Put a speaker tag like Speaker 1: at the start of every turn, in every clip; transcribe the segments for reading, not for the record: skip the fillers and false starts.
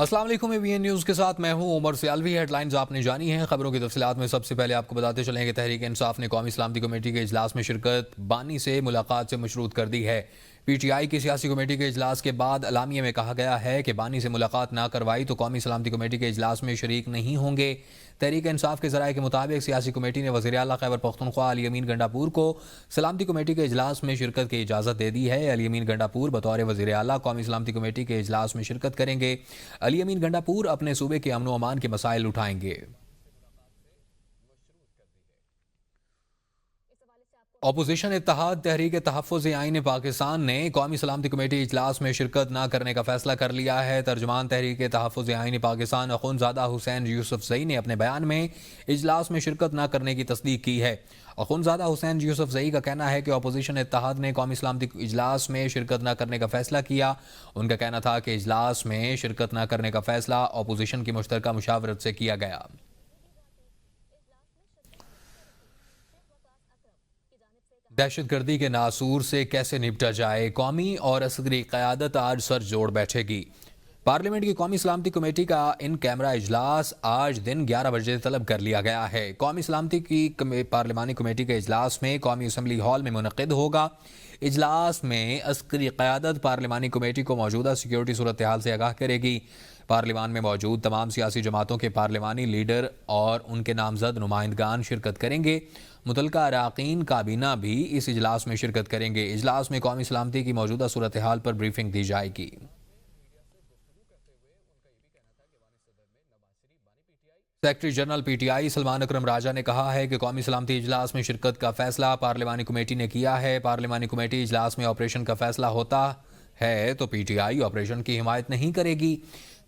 Speaker 1: अस्सलाम वालेकुम। ABN news के साथ मैं हूं उमर सियालवी। हेडलाइंस आपने जानी हैं। खबरों की तफसीलात में सबसे पहले आपको बताते चलें कि तहरीक इंसाफ ने कौमी सलामती कमेटी के इजलास में शिरकत बानी से मुलाकात से मशरूत कर दी है। PTI की सियासी कमेटी के इजलास के बाद अलामिया में कहा गया है कि बानी से मुलाकात ना करवाई तो कौमी सलामती कमेटी के इजलास में शरीक नहीं होंगे। तहरीक इंसाफ के ज़राए के मुताबिक सियासी कमेटी ने वज़ीर आला खैबर पख्तूनख्वा अली अमीन गंडापुर को सलामती कमेटी के इजलास में शिरकत की इजाज़त दे दी है। अली अमीन गंडापुर बतौर वज़ीर आला कौमी सलामती कमेटी के इजलास में शिरकत करेंगे। अली अमीन गंडापुर अपने सूबे के अमन व अमान के मसाइल उठाएंगे। अपोजिशन इत्तेहाद तहरीक तहफ़्फ़ुज़ आईन पाकिस्तान ने कौमी सलामती कमेटी इजलास में शिरकत न करने का फैसला कर लिया है। तर्जुमान तहरीक तहफ़्फ़ुज़ आईन पाकिस्तान अख़ुनज़ादा हुसैन यूसुफ़ज़ई ने अपने बयान में इजलास में शिरकत न करने की तस्दीक की है। अख़ुनज़ादा हुसैन यूसुफ़ज़ई का कहना है कि अपोजिशन इत्तेहाद ने कौमी सलामती इजलास में शिरकत न करने का फैसला किया। उनका कहना था कि इजलास में शिरकत न करने का फैसला अपोजिशन की मुश्तरका मुशावरत से किया गया। दहशत गर्दी के नासूर से कैसे निपटा जाए, कौमी और असगरी क़यादत आज सर जोड़ बैठेगी। पार्लियामेंट की कौमी सलामती कमेटी का इन कैमरा इजलास आज दिन 11 बजे तलब कर लिया गया है। कौमी सलामती की पार्लिमानी कमेटी के इजलास में कौमी असम्बली हॉल में मुनक़िद होगा। इजलास में अस्करी क़यादत पार्लिमानी कमेटी को मौजूदा सिक्योरिटी सूरत हाल से आगाह करेगी। पार्लिमान में मौजूद तमाम सियासी जमातों के पार्लिमानी लीडर और उनके नामजद नुमाइंदगान शिरकत करेंगे। मुतलका अराकीन काबीना भी इस इजलास में शिरकत करेंगे। इजलास में कौमी सलामती की मौजूदा सूरत हाल पर ब्रीफिंग दी जाएगी। सेक्रेटरी जनरल PTI सलमान अकरम राजा ने कहा है कि कौमी सलामती इजलास में शिरकत का फैसला पार्लिमानी कमेटी ने किया है। पार्लिमानी कमेटी इजलास में ऑपरेशन का फैसला होता है तो PTI ऑपरेशन की हिमायत नहीं करेगी।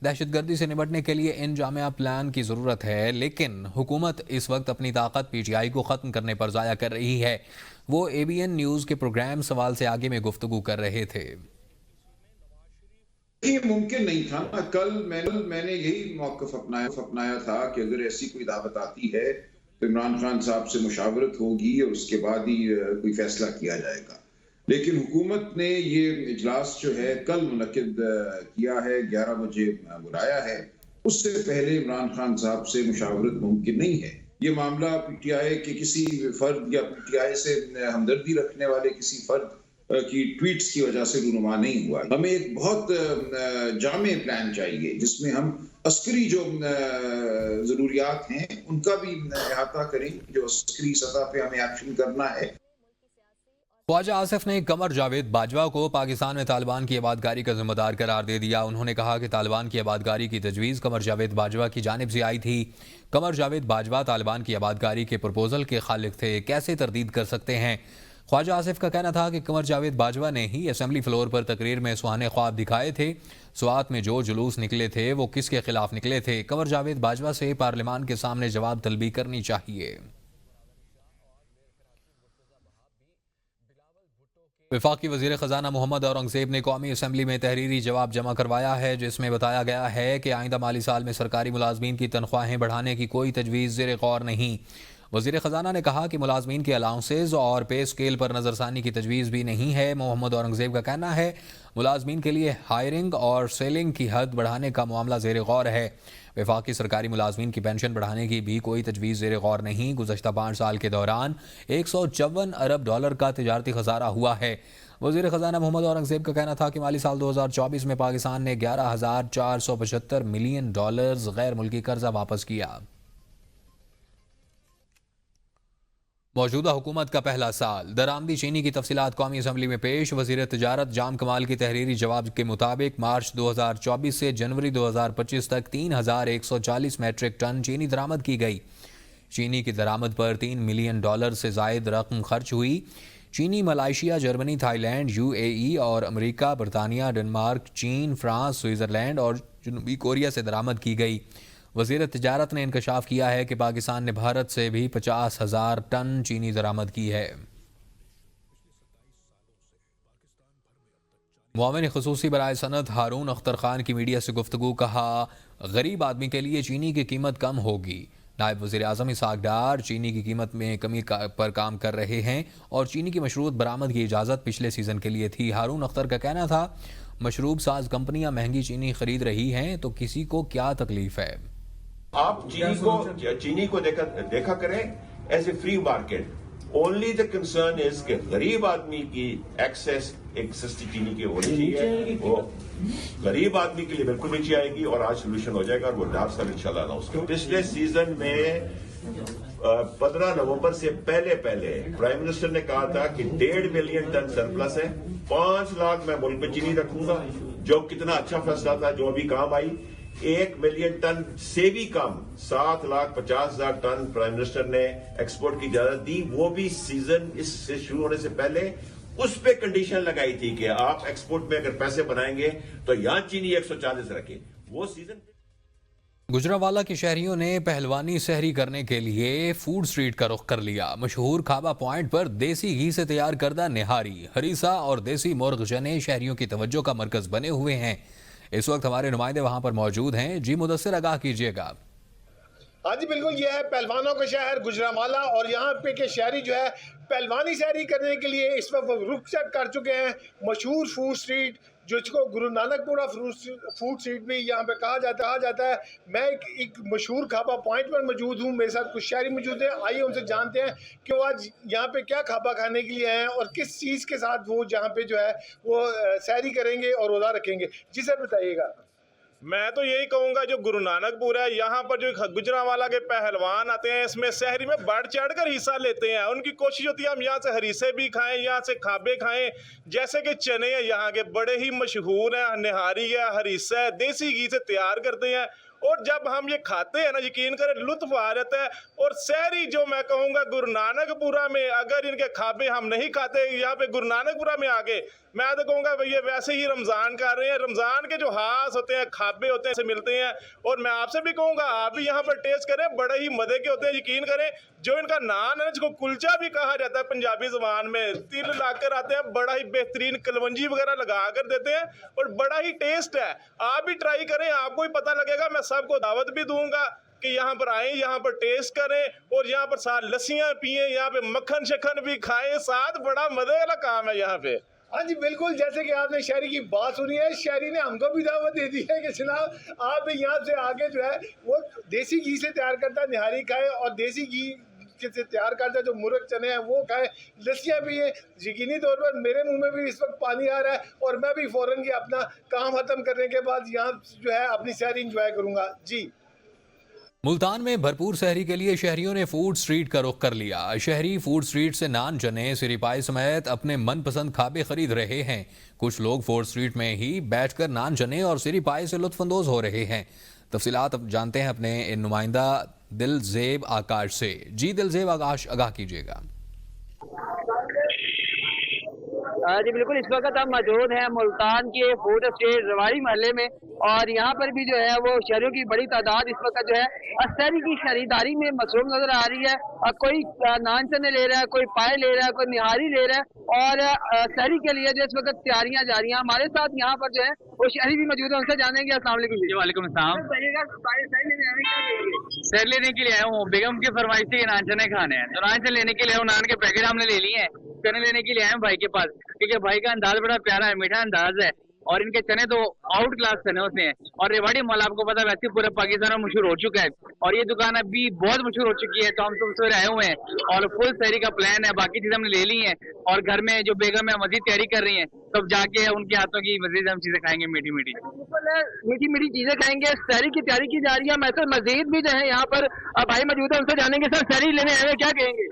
Speaker 1: दहशत गर्दी से निपटने के लिए इन जामिया प्लान की ज़रूरत है, लेकिन हुकूमत इस वक्त अपनी ताकत PTI को ख़त्म करने पर ज़ाया कर रही है। वो ABN न्यूज़ के प्रोग्राम सवाल से आगे में गुफ्तगू कर रहे थे।
Speaker 2: ये मुमकिन नहीं था ना। कल मैंने यही मौक़िफ़ अपनाया था कि अगर ऐसी कोई दावत आती है तो इमरान खान साहब से मुशावरत होगी और उसके बाद ही कोई फैसला किया जाएगा। लेकिन हुकूमत ने ये इजलास जो है कल मुनक़िद किया है, 11 बजे बुलाया है। उससे पहले इमरान खान साहब से मुशावरत मुमकिन नहीं है। ये मामला PTI के किसी फर्द या PTI से हमदर्दी रखने वाले किसी फर्द की ट्वीट्स की वजह से रूनुमा नहीं हुआ। हमें एक बहुत जामे प्लान चाहिए जिसमें हम अस्करी जो ज़रूरियात हैं उनका भी अहाता करें, जो अस्करी सतह पे हमें एक्शन करना है।
Speaker 1: ख्वाजा आसिफ ने कमर जावेद बाजवा को पाकिस्तान में तालिबान की आबादकारी का जिम्मेदार करार दे दिया। उन्होंने कहा कि तालिबान की आबादकारी की तजवीज़ कमर जावेद बाजवा की जानिब से आई थी। कमर जावेद बाजवा तालिबान की आबादकारी के प्रपोजल के खालिक थे, कैसे तरदीद कर सकते हैं। ख्वाजा आसिफ का कहना था कि कमर जावेद बाजवा ने ही असेंबली फ्लोर पर तकरीर में सुहाने ख्वाब दिखाए थे। स्वात में जो जुलूस निकले थे वो किसके खिलाफ निकले थे। कमर जावेद बाजवा से पार्लिमान के सामने जवाब तलबी करनी चाहिए। वफाकी वज़ीर ख़जाना मोहम्मद औरंगज़ेब ने कौमी असम्बली में तहरीरी जवाब जमा करवाया है, जिसमें बताया गया है कि आइंदा माली साल में सरकारी मुलाजमीन की तनख्वाहें बढ़ाने की कोई तजवीज़ ज़ेर गौर नहीं। वज़ीर ख़जाना ने कहा कि मुलाजमीन के अलाउंसेज और पे स्केल पर नज़रसानी की तजवीज़ भी नहीं है। मोहम्मद औरंगज़ेब का कहना है मुलाजमीन के लिए हायरिंग और सेलिंग की हद बढ़ाने का मामला ज़ेर गौर है। वफाकी सरकारी मुलाजमीन की पेंशन बढ़ाने की भी कोई तजवीज़ ज़ेर गौर नहीं। गुज़श्ता 5 साल के दौरान 154 अरब डॉलर का तिजारती खसारा हुआ है। वज़ीर ख़जाना मोहम्मद औरंगज़ेब का कहना था कि माली साल 2024 में पाकिस्तान ने 11,475 मिलियन डॉलर्स गैर मुल्की कर्जा वापस किया। मौजूदा हुकूमत का पहला साल, दरामदी चीनी की तफसीलात कौमी असम्बली में पेश। वज़ीर तिजारत जाम कमाल की तहरीरी जवाब के मुताबिक मार्च 2024 से जनवरी 2025 तक 3,140 मेट्रिक टन चीनी दरामद की गई। चीनी की दरामद पर 3 मिलियन डॉलर से ज़ायद रकम खर्च हुई। चीनी मलाइशिया, जर्मनी, थाईलैंड, UAE और अमेरिका, बरतानिया, डेनमार्क, चीन, फ्रांस, स्विट्ज़रलैंड और जनूबी कोरिया से दरामद की गई। वज़ीर तिजारत ने इंकशाफ किया है कि पाकिस्तान ने भारत से भी 50,000 टन चीनी दरामद की है। मुआविन ख़ुसूसी बराए सनत हारून अख्तर खान की मीडिया से गुफ्तगू, कहा गरीब आदमी के लिए चीनी की कीमत कम होगी। नायब वज़ीर आज़म इसहाक़ डार चीनी की कीमत में कमी पर काम कर रहे हैं और चीनी की मशरूत बरामद की इजाज़त पिछले सीज़न के लिए थी। हारून अख्तर का कहना था मशरूब साज कंपनियां महंगी चीनी खरीद रही हैं तो किसी को क्या तकलीफ है।
Speaker 3: आप चीनी को देखा करें as a free market. Only the concern is कि गरीब आदमी की एक्सेस एक सस्ती चीनी की होनी चाहिए, वो गरीब आदमी के लिए बिल्कुल नीचे आएगी और आज सोल्यूशन हो जाएगा और वो नाफ सर इंशाल्लाह अनाउंस करें। पिछले सीजन में 15 नवंबर से पहले प्राइम मिनिस्टर ने कहा था कि 1.5 मिलियन टन सरप्लस है, 5 लाख मैं मुल्क में चीनी रखूंगा, जो कितना अच्छा फैसला था, जो अभी काम आई। 1 मिलियन टन से भी कम 7,50,000 टन प्राइम मिनिस्टर ने एक्सपोर्ट की इजाजत दी, वो भी सीजन इससे शुरू होने से पहले। उस पे कंडीशन लगाई थी कि आप एक्सपोर्ट में अगर पैसे बनाएंगे तो यहां चीनी 140 रखें। वो सीजन
Speaker 1: गुजरांवाला के शहरियों ने पहलवानी सहरी करने के लिए फूड स्ट्रीट का रुख कर लिया। मशहूर खाबा पॉइंट पर देसी घी से तैयार करदा निहारी, हरीसा और देसी मुर्ग चने शहरियों की तवज्जो का मरकज बने हुए हैं। इस वक्त हमारे नुमाइंदे वहां पर मौजूद हैं। जी मुदस्सिर, आगाह कीजिएगा।
Speaker 4: हाँ जी बिल्कुल, ये है पहलवानों का शहर गुजरांवाला और यहाँ पे के शहरी जो है पहलवानी सहरी करने के लिए इस वक्त रुख कर चुके हैं। मशहूर फूड स्ट्रीट जिसको गुरु नानकपुरा फूड स्ट्रीट भी यहाँ पे कहा जाता है। मैं एक मशहूर खाबा पॉइंट पर मौजूद हूँ, मेरे साथ कुछ शहरी मौजूद हैं। आइए उनसे जानते हैं कि वो आज यहाँ पे क्या खाबा खाने के लिए हैं और किस चीज़ के साथ वो जहाँ पे जो है वो सहरी करेंगे और रोज़ा रखेंगे। जी सर बताइएगा।
Speaker 5: मैं तो यही कहूँगा जो गुरु नानकपुर है, यहाँ पर जो गुजरांवाला के पहलवान आते हैं इसमें शहरी में बढ़ चढ़ कर हिस्सा लेते हैं। उनकी कोशिश होती है हम यहाँ से हरीसे भी खाएं, यहाँ से खाबे खाएं। जैसे कि चने हैं यहाँ के बड़े ही मशहूर हैं, निहारी है, हरीसा है, देसी घी से तैयार करते हैं और जब हम ये खाते हैं ना, यकीन करें लुत्फ आ जाता है। और शहरी जो मैं कहूँगा गुरु नानकपुरा में अगर इनके खाबे हम नहीं खाते, यहाँ पे गुरु नानकपुरा में आके मैं तो कहूँगा भैया वैसे ही रमज़ान कर रहे हैं। रमज़ान के जो हास होते हैं, खाबे होते हैं, से मिलते हैं। और मैं आपसे भी कहूँगा आप भी यहाँ पर टेस्ट करें, बड़े ही मज़े के होते हैं। यकीन करें जो इनका नान है जिसको कुलचा भी कहा जाता है पंजाबी ज़बान में, तिल लाकर आते हैं, बड़ा ही बेहतरीन कलवंजी वगैरह लगा कर देते हैं और बड़ा ही टेस्ट है। आप भी ट्राई करें, आपको भी पता लगेगा। मैं सबको दावत भी दूंगा कि यहाँ पर आए, यहाँ पर टेस्ट करें और यहाँ पर साथ लस्सियाँ पिए, यहाँ पे मक्खन शक्खन भी खाएं साथ। बड़ा मज़े वाला काम है यहाँ पे।
Speaker 4: हाँ जी बिल्कुल, जैसे कि आपने शहरी की बात सुनी है, शहरी ने हमको भी दावत दे दी है कि जनाब आप यहाँ से आगे जो है वो देसी घी से तैयार करता निहारी खाए और देसी घी से तैयार करता जो मुर्ग चने हैं वो खाए, लस्सियाँ भी हैं। यकीनी तौर पर मेरे मुंह में भी इस वक्त पानी आ रहा है और मैं भी फ़ौरन ही अपना काम ख़त्म करने के बाद यहाँ जो है अपनी सहरी इंजॉय करूँगा। जी।
Speaker 1: मुल्तान में भरपूर सहरी के लिए शहरियों ने फूड स्ट्रीट का रुख कर लिया। शहरी फूड स्ट्रीट से नान, चने, सिरी पाई समेत अपने मनपसंद खाबे खरीद रहे हैं। कुछ लोग फूड स्ट्रीट में ही बैठकर नान, चने और सिरी पाई से लुत्फअंदोज हो रहे हैं। तफसीलात अब जानते हैं अपने नुमाइंदा दिलजेब आकाश से। जी दिलजेब आकाश, आगाह कीजिएगा।
Speaker 6: जी बिल्कुल, इस वक्त हम मौजूद हैं मुल्तान के फूड स्ट्रीट रवाड़ी महल्ले में और यहाँ पर भी जो है वो शहरियों की बड़ी तादाद इस वक्त जो है सहरी की खरीदारी में मसरूफ नजर आ रही है। कोई नान चने ले रहा है, कोई पाए ले रहा है, कोई निहारी ले रहा है और सहरी के लिए जो इस वक्त तैयारियां जारी हैं। हमारे साथ यहाँ पर जो है वो शहरी भी मौजूद है, उनसे जानेंगे। अस्सलाम वालेकुम।
Speaker 7: वालेकुम अस्सलाम। सैर लेने के लिए आया हूँ, बेगम की फरमाइश से नान चने खाने हैं तो नान चने लेने के लिए नान के पैकेट हमने ले लिए हैं। चने लेने के लिए आए हैं भाई के पास, क्योंकि भाई का अंदाज बड़ा प्यारा है, मीठा अंदाज है और इनके चने तो आउट क्लास चने होते हैं। और रेवाड़ी माल आपको पता है वैसे पूरे पाकिस्तान में मशहूर हो चुका है और ये दुकान अभी बहुत मशहूर हो चुकी है। तो हम तुमसे आए हुए हैं और फुल सहरी का प्लान है, बाकी चीजें हमने ले ली हैं और घर में जो बेगम है मजीद तैयारी कर रही हैं, तब जाके उनके हाथों की मजीद हम चीजें खाएंगे, मीठी मीठी
Speaker 6: मीठी चीजें खाएंगे। सहरी की तैयारी की जा रही है। मैं तो मजीद भी जो है यहाँ पर भाई मौजूद है, उनसे जानेंगे। सर सहरी लेने आए क्या कहेंगे?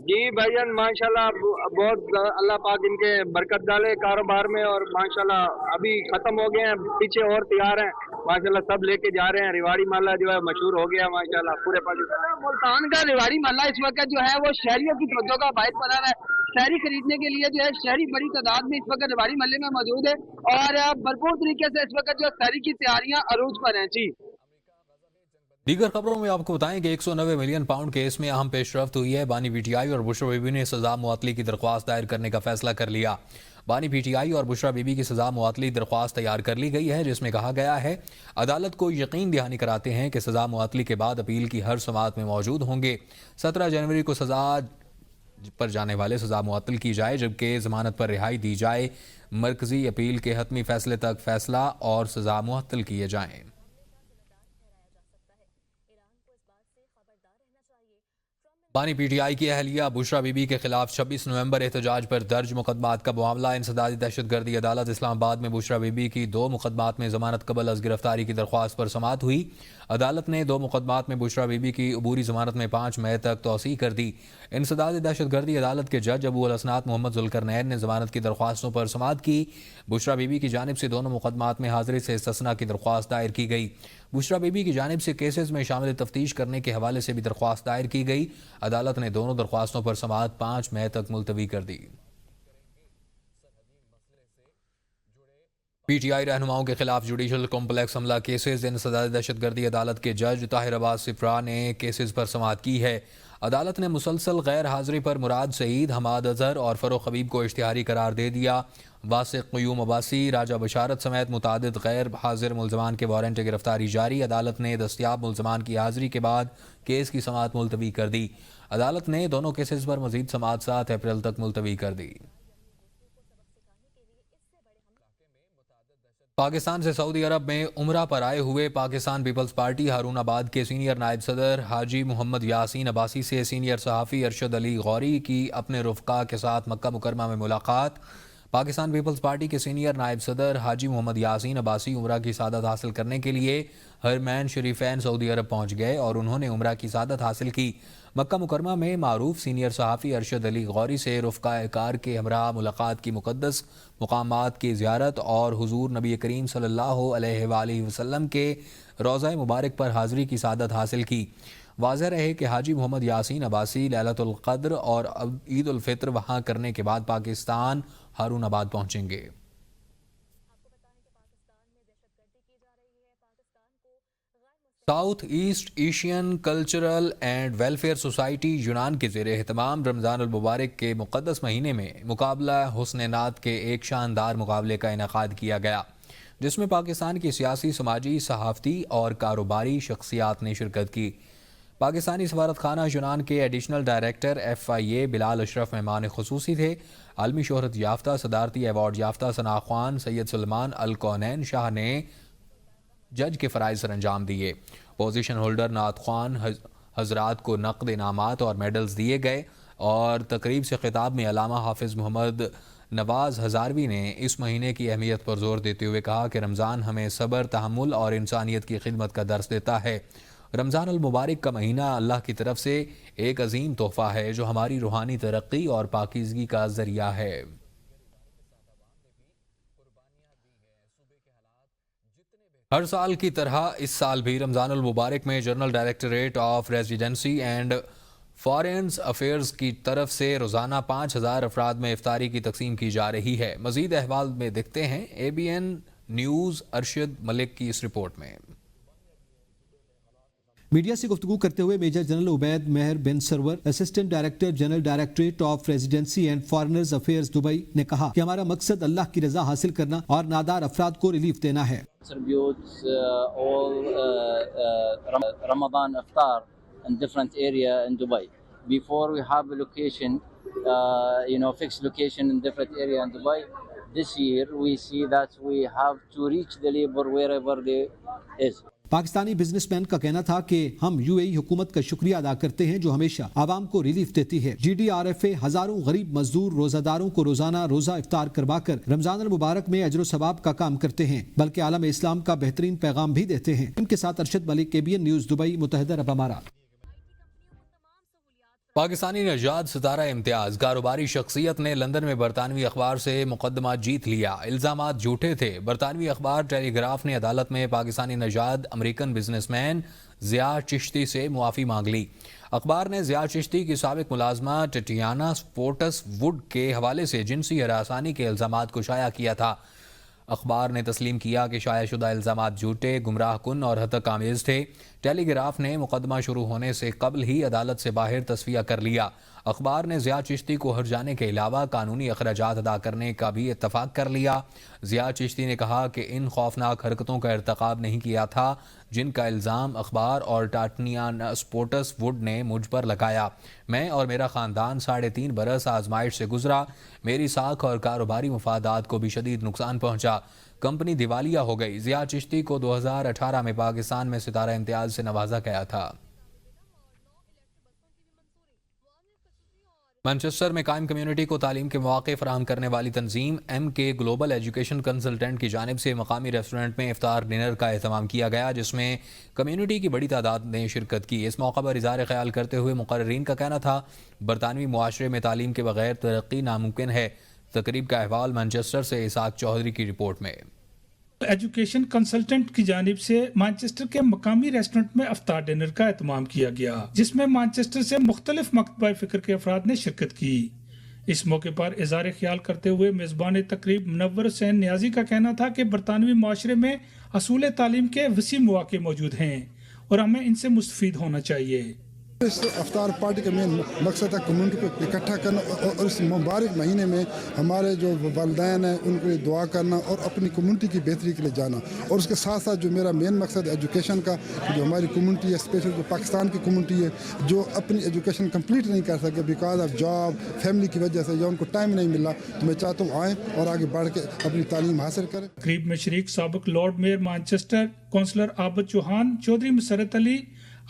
Speaker 7: जी भाईजान माशाल्लाह बहुत अल्लाह पाक इनके बरकत डाले कारोबार में और माशाल्लाह अभी खत्म हो गए हैं, पीछे और तैयार हैं माशाल्लाह, सब लेके जा रहे हैं। रिवाड़ी महल्ला जो है मशहूर हो गया माशाल्लाह पूरे पाकिस्तान।
Speaker 6: मुल्तान का रिवाड़ी महल्ला इस वक्त जो है वो शहरियों की तवज्जो का बायस बना रहा है। शहरी खरीदने के लिए जो है शहरी बड़ी तादाद में इस वक्त रिवाड़ी महल्ले में मौजूद है और भरपूर तरीके से इस वक्त जो शहरी की तैयारियां अरूज पर हैं। जी
Speaker 1: दीगर खबरों में आपको बताएं कि 190 मिलियन पाउंड केस में अहम पेशरफ्त हुई है। बानी पीटीआई और बुशरा बीबी ने सजा मुअत्तली की दरख्वास्त दायर करने का फैसला कर लिया। बानी पीटीआई और बुशरा बीबी की सजा मुअत्तली दरख्वास्त तैयार कर ली गई है, जिसमें कहा गया है अदालत को यकीन दहानी कराते हैं कि सजा मुअत्तली के बाद अपील की हर समाअत में मौजूद होंगे। 17 जनवरी को सजा پر جانے والے سزا معطل کی جائے، جبکہ ضمانت پر رہائی دی جائے۔ مرکزی اپیل کے حتمی فیصلے تک فیصلہ اور سزا معطل کیے جائیں۔ بانی پی ٹی آئی کی اہلیہ بشرا بی بی کے خلاف 26 نومبر احتجاج پر درج مقدمات کا معاملہ۔ انسدادی دہشت گردی عدالت اسلام آباد میں بشرا بی بی کی 2 مقدمات میں ضمانت قبل از گرفتاری کی درخواست پر سماعت ہوئی۔ عدالت نے 2 مقدمات میں بشرا بی بی کی عبوری ضمانت میں 5 مئی تک توسیع کر دی۔ انسدادی دہشت گردی عدالت کے جج ابو الاسناد محمد ذوالقرنین نے ضمانت کی درخواستوں پر سماعت کی۔ بشرا بی بی کی جانب سے دونوں مقدمات میں حاضری سے استثناء کی درخواست دائر کی گئی۔ بشرا بی بی کی جانب سے کیسز میں شامل تفتیش کرنے کے حوالے سے بھی درخواست دائر کی گئی۔ عدالت نے دونوں درخواستوں پر سماعت 5 مئی تک ملتوی کر دی۔ پی ٹی آئی رہنماؤں کے خلاف جوڈیشل کمپلیکس حملہ کیسز۔ انسداد دہشت گردی عدالت کے جج طاہر عباس سپرا نے کیسز پر سماعت کی ہے۔ عدالت نے مسلسل غیر حاضری پر مراد سعید، حماد اظہر اور فروخ حبیب کو اشتہاری قرار دے دیا۔ واسق قیوم عباسی، راجہ بشارت سمیت متعدد غیر حاضر ملزمان کے وارنٹ گرفتاری جاری۔ عدالت نے دستیاب ملزمان کی حاضری کے بعد کیس کی سماعت ملتوی کر دی۔ عدالت نے دونوں کیسز پر مزید سماعت 7 اپریل تک ملتوی کر دی۔ پاکستان سے سعودی عرب میں عمرہ پر آئے ہوئے پاکستان پیپلز پارٹی ہارون آباد کے سینئر نائب صدر حاجی محمد یاسین عباسی سے سینئر صحافی ارشد علی غوری کی اپنے رفقا کے ساتھ مکہ مکرمہ میں ملاقات۔ پاکستان پیپلز پارٹی کے سینئر نائب صدر حاجی محمد یاسین عباسی عمرہ کی سعادت حاصل کرنے کے لیے حرمین شریفین سعودی عرب پہنچ گئے اور انہوں نے عمرہ کی سعادت حاصل کی۔ مکہ مکرمہ میں معروف سینئر صحافی ارشد علی غوری سے رفقا کار کے ہمراہ ملاقات کی مقدس مقامات کی زیارت اور حضور نبی کریم صلی اللہ علیہ وآلہ وسلم کے روضہ مبارک پر حاضری کی سعادت حاصل کی۔ واضح رہے کہ حاجی محمد یاسین عباسی لیلۃ القدر اور عید الفطر وہاں کرنے کے بعد پاکستان ہارون آباد پہنچیں گے۔ South East Asian cultural and welfare society یونان کے زیر اہتمام رمضان المبارک کے مقدس مہینے میں مقابلہ حسن نعت کے ایک شاندار مقابلے کا انعقاد کیا گیا، جس میں پاکستان کی سیاسی، سماجی، صحافتی اور کاروباری شخصیات نے شرکت کی۔ پاکستانی سفارت خانہ یونان کے ایڈیشنل ڈائریکٹر FIA بلال اشرف مہمان خصوصی تھے۔ عالمی شہرت یافتہ صدارتی ایوارڈ یافتہ ثنا خوان سید سلمان الکونین شاہ نے جج کے فرائض سر انجام دیے۔ پوزیشن ہولڈر نعت خوان حضرات کو نقد انعامات اور میڈلز دیے گئے اور تقریب سے خطاب میں علامہ حافظ محمد نواز ہزاروی نے اس مہینے کی اہمیت پر زور دیتے ہوئے کہا کہ رمضان ہمیں صبر، تحمل اور انسانیت کی خدمت کا درس دیتا ہے۔ رمضان المبارک کا مہینہ اللہ کی طرف سے ایک عظیم تحفہ ہے جو ہماری روحانی ترقی اور پاکیزگی کا ذریعہ ہے۔ ہر سال کی طرح اس سال بھی رمضان المبارک میں general directorate of residency and foreigners affairs کی طرف سے روزانہ 5000 افراد میں افطاری کی تقسیم کی جا رہی ہے۔ مزید احوال میں دیکھتے ہیں ABN نیوز ارشد ملک کی اس رپورٹ میں۔
Speaker 8: میڈیا سے گفتگو کرتے ہوئے major general Obaid Mehr bin Suroor, assistant director general directorate of residency and foreigners affairs Dubai نے کہا کہ ہمارا مقصد اللہ کی رضا حاصل کرنا اور نادار افراد کو ریلیف دینا ہے۔
Speaker 9: Ramadan iftar in different area in Dubai. Before we have a location, fixed location in different area in Dubai. This year we see that we have to reach the labor wherever they is.
Speaker 8: Pakistani business man کا کہنا تھا کہ ہم UAE حکومت کا شکریہ ادا کرتے ہیں جو ہمیشہ عوام کو ریلیف دیتی ہے۔ GDRFA ہزاروں غریب مزدور روزہ داروں کو روزانہ روزہ افطار کروا کر رمضان المبارک میں اجر و ثواب کا کام کرتے ہیں، بلکہ عالم اسلام کا بہترین پیغام بھی دیتے ہیں۔ ان کے ساتھ Arshad Malik, ABN news Dubai, متحدہ عرب امارات۔
Speaker 1: پاکستانی نژاد ستارہ امتیاز کاروباری شخصیت نے لندن میں برطانوی اخبار سے مقدمہ جیت لیا۔ الزامات جھوٹے تھے۔ برطانوی اخبار ٹیلی گراف نے عدالت میں پاکستانی نژاد American business man Zia Chishti سے معافی مانگ لی۔ اخبار نے ضیاء چشتی کی سابق ملازمہ ٹیٹیانا سپورٹس وڈ کے حوالے سے جنسی ہراسانی کے الزامات کو شائع کیا تھا۔ اخبار نے تسلیم کیا کہ شائع شدہ الزامات جھوٹے، گمراہ کن اور ہتک آمیز تھے۔ ٹیلی گراف نے مقدمہ شروع ہونے سے قبل ہی عدالت سے باہر تصفیہ کر لیا۔ اخبار نے ضیاء چشتی کو ہرجانے کے علاوہ قانونی اخراجات ادا کرنے کا بھی اتفاق کر لیا۔ ضیاء چشتی نے کہا کہ ان خوفناک حرکتوں کا ارتکاب نہیں کیا تھا جن کا الزام اخبار اور ٹاٹنیان سپورٹس ووڈ نے مجھ پر لگایا۔ میں اور میرا خاندان 3.5 برس آزمائش سے گزرا، میری ساکھ اور کاروباری مفادات کو بھی شدید نقصان پہنچا، کمپنی دیوالیہ ہو گئی۔ ضیاء چشتی کو 2018 میں پاکستان میں ستارہ امتیاز سے نوازا گیا تھا۔ مانچسٹر میں قائم کمیونٹی کو تعلیم کے مواقع فراہم کرنے والی تنظیم ایم کے گلوبل ایجوکیشن کنسلٹنٹ کی جانب سے مقامی ریسٹورنٹ میں افطار ڈنر کا اہتمام کیا گیا، جس میں کمیونٹی کی بڑی تعداد نے شرکت کی۔ اس موقع پر اظہار خیال کرتے ہوئے مقررین کا کہنا تھا برطانوی معاشرے میں تعلیم کے بغیر ترقی ناممکن ہے۔ تقریب کا احوال مانچسٹر سے اسحاق چودھری کی رپورٹ میں۔
Speaker 10: ایجوکیشن کنسلٹنٹ کی جانب سے مانچسٹر کے مقامی ریسٹورنٹ میں افطار ڈنر کا اہتمام کیا گیا، جس میں مانچسٹر سے مختلف مکتبہ فکر کے افراد نے شرکت کی۔ اس موقع پر اظہار خیال کرتے ہوئے میزبان تقریب منور حسین نیازی کا کہنا تھا کہ برطانوی معاشرے میں حصول تعلیم کے وسیع مواقع موجود ہیں اور ہمیں ان سے مستفید ہونا چاہیے۔
Speaker 11: اس افطار پارٹی کا مین مقصد ہے کمیونٹی کو اکٹھا کرنا اور اس مبارک مہینے میں ہمارے جو والدین ہیں ان کے لیے دعا کرنا اور اپنی کمیونٹی کی بہتری کے لیے جانا، اور اس کے ساتھ ساتھ جو میرا مین مقصد ہے ایجوکیشن کا، جو ہماری کمیونٹی ہے اسپیشل جو پاکستان کی کمیونٹی ہے جو اپنی ایجوکیشن کمپلیٹ نہیں کر سکے بیکاز آف جاب فیملی کی وجہ سے یا ان کو ٹائم نہیں ملا، تو میں چاہتا ہوں آئیں اور آگے بڑھ کے اپنی تعلیم حاصل کریں۔
Speaker 10: تقریب میں شریک سابق لارڈ میئر مانچسٹر کونسلر عابد چوہان، چودھری مسرت علی،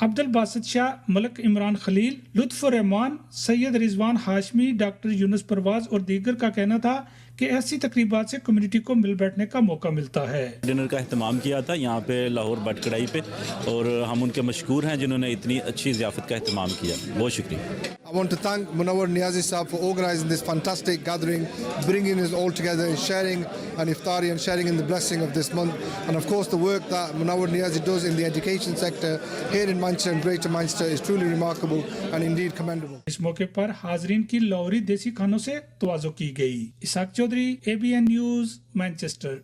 Speaker 10: عبد الباسط شاہ، ملک عمران خلیل، لطف الرحمان، سید رضوان ہاشمی، ڈاکٹر یونس پرواز اور دیگر کا کہنا تھا کہ ایسی تقریبات سے کمیونٹی کو مل بیٹھنے کا موقع ملتا ہے۔
Speaker 12: ڈنر کا اہتمام کیا تھا یہاں پہ لاہور بٹ کڑائی پہ، اور ہم ان کے مشکور ہیں جنہوں نے اتنی اچھی ضیافت کا اہتمام کیا۔ بہت شکریہ۔
Speaker 13: I want to thank Munawar Niazi Saab for organising this fantastic gathering, bringing us all together and sharing an iftari and sharing in the blessing of this month. And of course the work that Munawar Niazi does in the education sector here in Manchester and Greater Manchester is truly remarkable and indeed commendable.
Speaker 10: اس موقع پر حاضرین کی لاہوری دیسی کھانوں سے توازو کی گئی۔ Ishaq Chaudhry, ABN news, Manchester.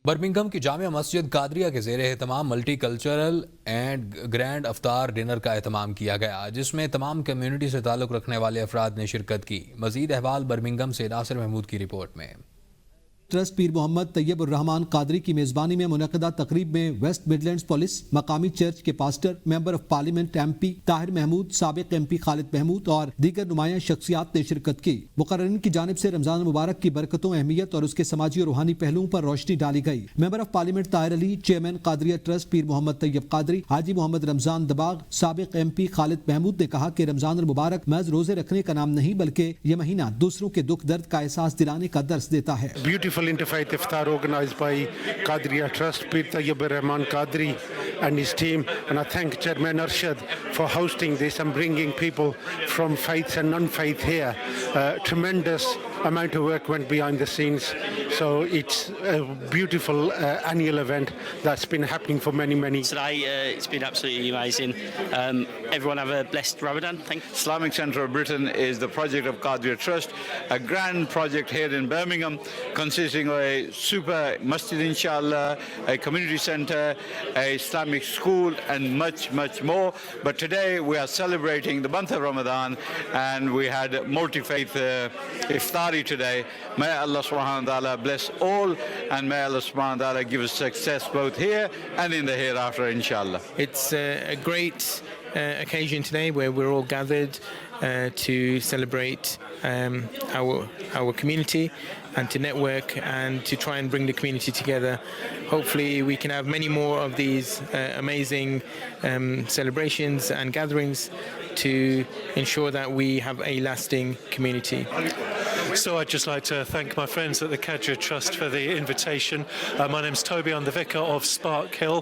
Speaker 1: Birmingham کی جامع مسجد قادریہ کے زیر اہتمام ملٹی کلچرل اینڈ گرینڈ افطار ڈنر کا اہتمام کیا گیا، جس میں تمام کمیونٹی سے تعلق رکھنے والے افراد نے شرکت کی۔ مزید احوال برمنگھم سے ناصر محمود کی رپورٹ میں۔
Speaker 8: ٹرسٹ پیر محمد طیب الرحمان قادری کی میزبانی میں منعقدہ تقریب میں ویسٹ مڈلینڈز پولیس، مقامی چرچ کے pastor, member of parliament MP Tahir Mahmood, سابق MP خالد محمود اور دیگر نمایاں شخصیات نے شرکت کی۔ مقررین کی جانب سے رمضان المبارک کی برکتوں، اہمیت اور اس کے سماجی اور روحانی پہلوؤں پر روشنی ڈالی گئی۔ Member of parliament Tahir Ali, chairman Qadria trust Pir Mohammad Tayyab Qadri, Haji Mohammad رمضان دباغ، سابق MP خالد محمود نے کہا کہ رمضان المبارک محض روزے رکھنے کا نام نہیں بلکہ یہ مہینہ دوسروں کے دکھ درد کا احساس دلانے کا درس دیتا ہے۔
Speaker 14: Interfaith Iftar organised by Qadriya Trust, Pir Tayyib Rahman Qadri and his team, and I thank Chairman Arshad for hosting this and bringing people from faiths and non-faith here. Tremendous amount of work went behind the scenes, so it's a beautiful annual event that's been happening for many
Speaker 15: today. It's been absolutely amazing. Everyone have a blessed Ramadan. Thank you.
Speaker 16: Islamic Centre of Britain is the project of Qadriya Trust, a grand project here in Birmingham consisting of a super masjid inshallah, a community centre, a Islamic school and much more. But today we are celebrating the month of Ramadan and we had multi-faith iftari today. May Allah subhanahu wa ta'ala bless all and may Allah subhanahu wa ta'ala give us success both here and in the hereafter inshallah.
Speaker 17: It's a great occasion today where we're all gathered to celebrate our community and to network and to try and bring the community together. Hopefully we can have many more of these amazing celebrations and gatherings to ensure that we have a lasting community.
Speaker 18: So I'd just like to thank my friends at the Qadriya Trust for the invitation. My name's Toby, I'm the vicar of Spark Hill,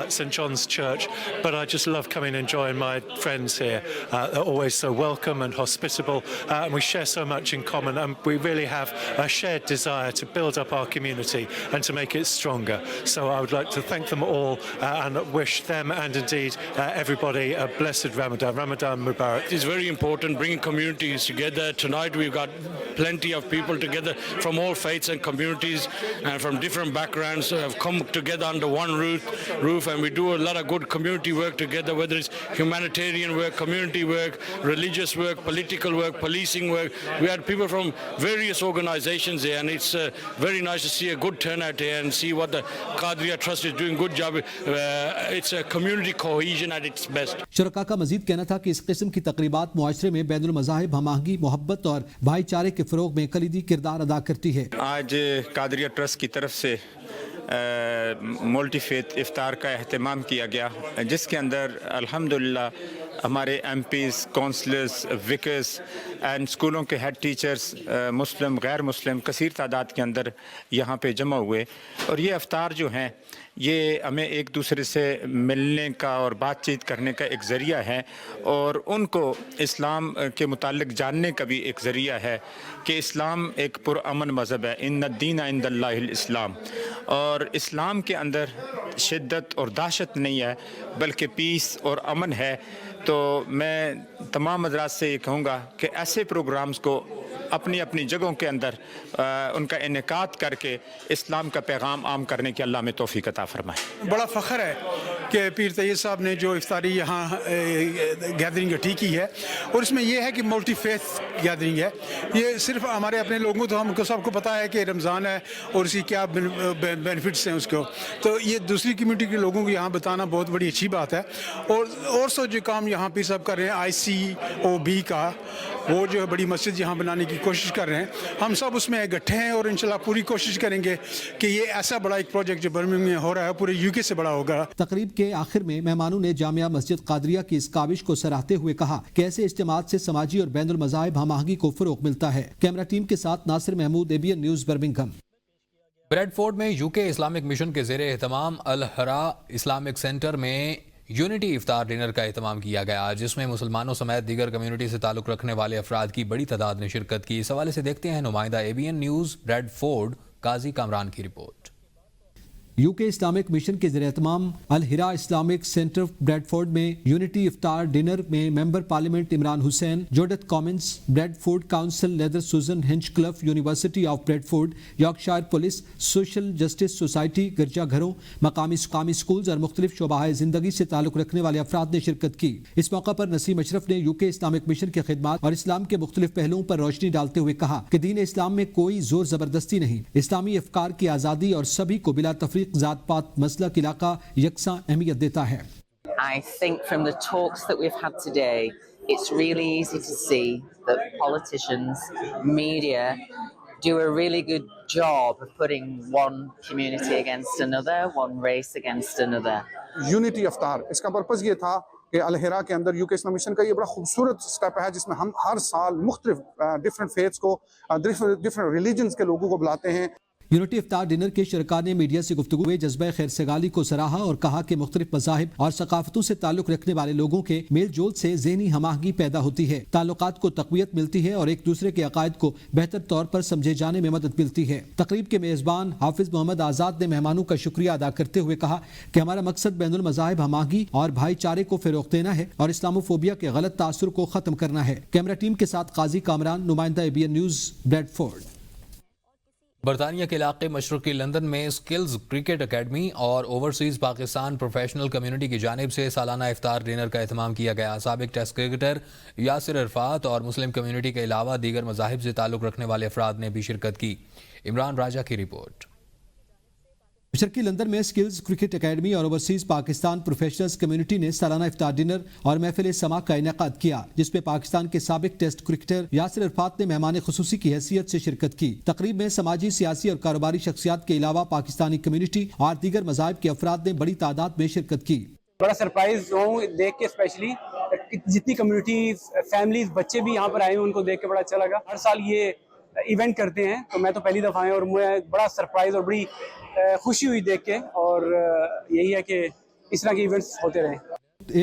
Speaker 18: St John's Church, but I just love coming and joining my friends here. They're always so welcome and hospitable, and we share so much in common, and we really have a shared desire to build up our community and to make it stronger. So I would like to thank them all and wish them and indeed everybody a blessed Ramadan. Ramadan Mubarak.
Speaker 19: It's very important bringing communities together. Tonight we've got plenty plenty of people together from all faiths and communities and from different backgrounds have come together under one roof, and we do a lot of good community work together, whether it's humanitarian work, community work, religious work, political work, policing work. We had people from various organizations here, and it's very nice to see a good turnout here and see what the Qadriya Trust is doing. Good job. It's a community cohesion at its best.
Speaker 8: शरका का मजीद कहना था कि इस किस्म की तकरीबात मुआशरे में बैनुल मज़ाहिब हमआहंगी, मोहब्बत और भाईचारे के फ़रोग़ में कलीदी किरदार अदा करती है।
Speaker 20: आज कादरिया ट्रस्ट की तरफ से मल्टी फेथ इफ्तार का अहतमाम किया गया, जिसके अंदर अल्हम्दुलिल्लाह हमारे एमपीज़, काउंसलर्स, विकर्स एंड स्कूलों के हेड टीचर्स मुस्लिम गैर मुस्लिम कसीर तादाद के अंदर यहाँ पे जमा हुए। और ये इफ्तार जो हैं ये हमें एक दूसरे से मिलने का और बातचीत करने का एक ज़रिया है, और उनको इस्लाम के मुतालिक जानने का भी एक ज़रिया है कि इस्लाम एक पुरअमन मज़हब है। इन्ना दीन इंदल्लाहिल इस्लाम, और इस्लाम के अंदर शिद्दत और दहशत नहीं है बल्कि पीस और अमन है। तो मैं तमाम हज़रात से ये कहूँगा कि ऐसे प्रोग्राम्स को अपनी अपनी जगहों के अंदर उनका इनेकाद करके इस्लाम का पैगाम आम करने की अल्लाह में तौफीक अता फरमाए।
Speaker 21: बड़ा फ़ख्र है कि पीर तैयब साहब ने जो इफ्तारी यहाँ गैदरिंग ठीक की है, और इसमें यह है कि मल्टी फेथ गैदरिंग है। ये सिर्फ हमारे अपने लोगों, तो हमको सबको पता है कि रमज़ान है और इसकी क्या बेनिफिट्स हैं उसको, तो ये दूसरी कम्युनिटी के लोगों को यहाँ बताना बहुत बड़ी अच्छी बात है। और सो जो काम यहाँ पीर साहब कर रहे हैं ICOB का, वो जो है बड़ी मस्जिद यहाँ बनाने की कोशिश कर रहे हैं, हम सब उसमें इकट्ठे हैं और इंशाल्लाह पूरी कोशिश करेंगे कि ये ऐसा बड़ा एक प्रोजेक्ट जो बर्मिंघम में हो रहा है पूरे UK से बड़ा होगा।
Speaker 8: तकरीब के आखिर में मेहमानों ने जामिया मस्जिद कादरिया की इस काविश को सराहते हुए कहा कि ऐसे इज्तिमात से समाजी और बैनुल मज़ाहिब हमआहंगी को फ़रोग़ मिलता है। कैमरा टीम के साथ Nasir Mahmood, ABN news, Birmingham.
Speaker 1: Bradford में UK इस्लामिक मिशन के ज़ेरे एहतमाम अल हरा इस्लामिक सेंटर में यूनिटी इफ्तार डिनर का एहतमाम किया गया, जिसमें मुसलमानों समेत दीगर कम्युनिटी से ताल्लुक़ रखने वाले अफराद की बड़ी तादाद ने शिरकत की। इस हवाले से देखते हैं नुमाइंदा ABN news Bradford Qazi Kamran की रिपोर्ट।
Speaker 8: UK इस्लामिक मिशन के ज़रिए तमाम Al Hira Islamic centre Bradford में यूनिटी इफ्तार डिनर में मेंबर पार्लियामेंट इमरान हुसैन, जोडत commons, Bradford council, leader Susan Hinchcliffe, university of Bradford, Yorkshire police, social justice society, गिरजाघरों, मकामी स्कूल्स और मुख्तलिफ शोबाए ज़िंदगी से ताल्लुक़ रखने वाले अफराद ने शिरकत की। इस मौका पर नसीम अशरफ ने UK इस्लामिक मिशन की खिदमत और इस्लाम के मुख्तलिफ पहलुओं पर रोशनी डालते हुए कहा कि दीन इस्लाम में कोई जोर ज़बरदस्ती नहीं, इस्लामी अफकार की आज़ादी और सभी को बिला तफरीक जात पात मसलक इलाका यकसा अहमियत देता है।
Speaker 22: I think from the talks that we've had today, it's really easy to see that politicians, media do a really good job of putting one community against another, one race against another.
Speaker 23: Unity अफ्तार, इसका purpose ये था कि अल हिरा के अंदर UK Islamic mission का ये बड़ा खूबसूरत स्टेप है, जिसमें हम हर साल मुख्तलिफ डिफरेंट फेथ्स को, डिफरेंट रिलीजन्स के लोगों को बुलाते हैं।
Speaker 8: यूनिटी इफ्तार डिनर के शरका ने मीडिया से गुफ्तगू में जज्बा खैर सगाली को सराहा और कहा कि मुख्तलिफ मज़ाहिब और सकाफतों से ताल्लुक़ रखने वाले लोगों के मेल जोल से ज़हनी हमआहंगी पैदा होती है, ताल्लुकात को तक़वियत मिलती है और एक दूसरे के अकायद को बेहतर तौर पर समझे जाने में मदद मिलती है। तकरीब के मेज़बान हाफिज़ मोहम्मद आज़ाद ने मेहमानों का शुक्रिया अदा करते हुए कहा कि हमारा मकसद बैनुल मज़ाहिब हमआहंगी और भाईचारे को फ़रोग़ देना है और इस्लामोफोबिया के गलत तासुर को ख़त्म करना है। कैमरा टीम के साथ काजी कामरान, नुमाइंदा ABN न्यूज़, ब्रेडफोर्ड।
Speaker 1: बरतानिया के इलाके मशरक़ी लंदन में स्किल्स क्रिकेट अकेडमी और ओवरसीज़ पाकिस्तान प्रोफेशनल कम्युनिटी की जानिब से सालाना इफ्तार डिनर का एहतमाम किया गया। साबिक टेस्ट क्रिकेटर यासिर अरफात और मुस्लिम कम्युनिटी के अलावा दीगर मज़ाहिब से ताल्लुक़ रखने वाले अफराद ने भी शिरकत की। इमरान राजा की रिपोर्ट।
Speaker 8: मशरक़ी लंदन में स्किल्स क्रिकेट अकेडमी और ओवरसीज़ पाकिस्तान प्रोफेशनल्स कम्युनिटी ने सालाना इफ्तार डिनर और महफिल समा का इनेकाद किया, जिसमें पाकिस्तान के साबिक टेस्ट क्रिकेटर यासिर अरफात ने मेहमान खुसूसी की हैसियत से शिरकत की। तकरीब में समाजी, सियासी और कारोबारी शख्सियात के अलावा पाकिस्तानी कम्युनिटी और दीगर मज़ाहिब के अफराद ने बड़ी तादाद में शिरकत की।
Speaker 24: बड़ा सरप्राइज हूँ देख के, स्पेशली जितनी कम्युनिटी, फैमिलीज, बच्चे भी यहाँ पर आए हैं, उनको देख के बड़ा अच्छा लगा। हर साल ये इवेंट करते हैं, तो मैं तो पहली दफ़ा है और मुझे बड़ा सरप्राइज और बड़ी खुशी हुई देख के, और यही है कि इस तरह के इवेंट्स होते रहें।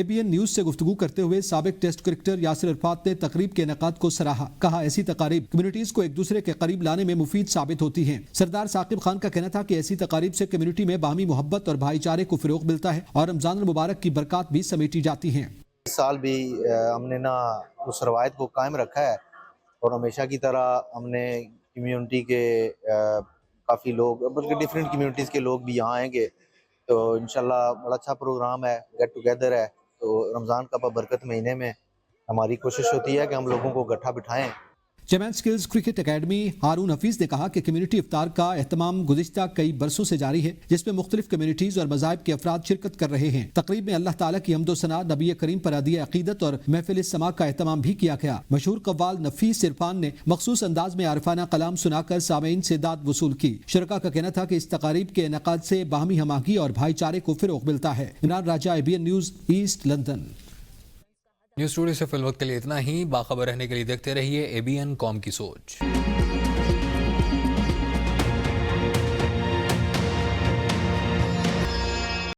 Speaker 8: ABN न्यूज़ से गुफ्तगू करते हुए साबिक टेस्ट क्रिकेटर यासिर अरफात ने तकरीब के इनेकाद को सराहा। कहा ऐसी तकारीब कम्युनिटीज़ को एक दूसरे के करीब लाने में मुफीद साबित होती हैं। सरदार साकिब खान का कहना था कि ऐसी तकारीब से कम्युनिटी में बाहमी मोहब्बत और भाईचारे को फ़रोग़ मिलता है और रमज़ान मुबारक की बरकत भी समेटी जाती हैं।
Speaker 25: इस साल भी हमने ना उस रवायत को कायम रखा है
Speaker 2: اور ہمیشہ کی طرح ہم نے کمیونٹی کے کافی لوگ بلکہ ڈفرینٹ کمیونٹیز کے لوگ بھی یہاں آئیں گے، تو انشاءاللہ بڑا اچھا پروگرام ہے، گیٹ ٹوگیدر ہے. تو رمضان کا بابرکت مہینے میں ہماری کوشش ہوتی ہے کہ ہم لوگوں کو گٹھا بٹھائیں.
Speaker 8: Champion skills cricket academy Haroon Hafeez نے کہا کہ کمیونٹی افطار کا اہتمام گزشتہ کئی برسوں سے جاری ہے، جس میں مختلف کمیونٹیز اور مذاہب کے افراد شرکت کر رہے ہیں. تقریب میں اللہ تعالیٰ کی حمد و ثنا، نبی کریم پر ہدیہ عقیدت اور محفل سماع کا اہتمام بھی کیا گیا. مشہور قوال نفیس عرفان نے مخصوص انداز میں عارفانہ کلام سنا کر سامعین سے داد وصول کی. شرکاء کا کہنا تھا کہ اس تقاریب کے انعقاد سے باہمی ہم آہنگی اور بھائی چارے کو فروغ ملتا ہے. Imran Raja, ABN news, East London.
Speaker 1: News studio سے فی الوقت کے لیے اتنا ہی. باخبر رہنے کے لیے دیکھتے رہیے ABN قوم کی سوچ.